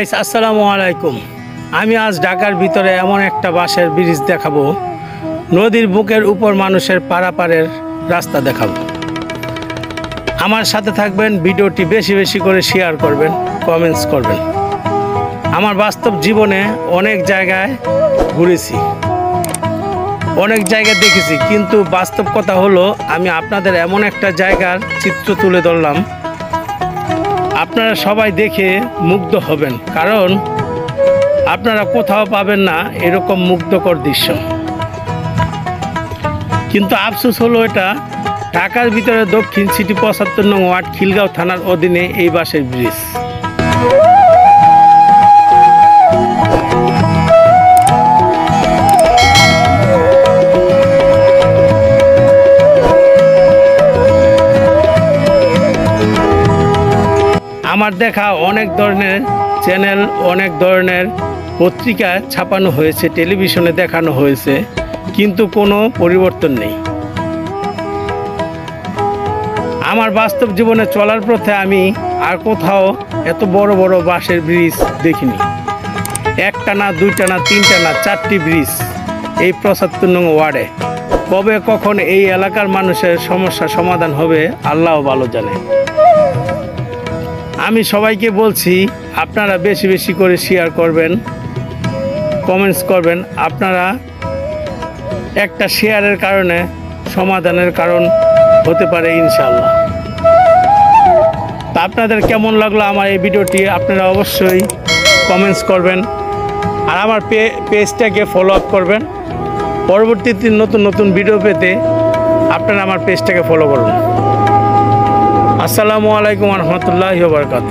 Guys আসসালামু আলাইকুম। আমি আজ ঢাকার ভিতরে এমন একটা বাঁশের ব্রিজ দেখাবো, নদীর বুকের উপর মানুষের পারাপারের রাস্তা দেখাবো। আমার সাথে থাকবেন, ভিডিওটি বেশি বেশি করে শেয়ার করবেন, কমেন্টস করবেন। আমার বাস্তব জীবনে অনেক জায়গায় ঘুরেছি, অনেক জায়গা দেখেছি, কিন্তু বাস্তব কথা হলো আমি আপনাদের এমন একটা জায়গার চিত্র তুলে ধরলাম, আপনারা সবাই দেখে মুগ্ধ হবেন, কারণ আপনারা কোথাও পাবেন না এরকম মুগ্ধকর দৃশ্য। কিন্তু আফসোস হলো এটা ঢাকার ভিতরে দক্ষিণ সিটি ৭৫ নং ওয়ার্ড খিলগাঁও থানার অধীনে এই বাঁশের ব্রিজ। আমার দেখা অনেক ধরনের চ্যানেল, অনেক ধরনের পত্রিকায় ছাপানো হয়েছে, টেলিভিশনে দেখানো হয়েছে, কিন্তু কোনো পরিবর্তন নেই। আমার বাস্তব জীবনে চলার পথে আমি আর কোথাও এত বড় বড় বাঁশের ব্রিজ দেখিনি। একটা না, দুইটা না, তিনটা না, 4টি ব্রিজ এই ৭৫ নং ওয়ার্ডে। কবে কখন এই এলাকার মানুষের সমস্যা সমাধান হবে আল্লাহ ভালো জানে। আমি সবাইকে বলছি, আপনারা বেশি বেশি করে শেয়ার করবেন, কমেন্টস করবেন। আপনারা একটা শেয়ারের কারণে সমাধানের কারণ হতে পারে ইনশাআল্লাহ। তা আপনাদের কেমন লাগলো আমার এই ভিডিওটি আপনারা অবশ্যই কমেন্টস করবেন, আর আমার পেজটাকে ফলো আপ করবেন। পরবর্তীতে নতুন নতুন ভিডিও পেতে আপনারা আমার পেজটাকে ফলো করুন। আসসালামু আলাইকুম ওয়া রাহমাতুল্লাহি ওয়া বারাকাতুহু।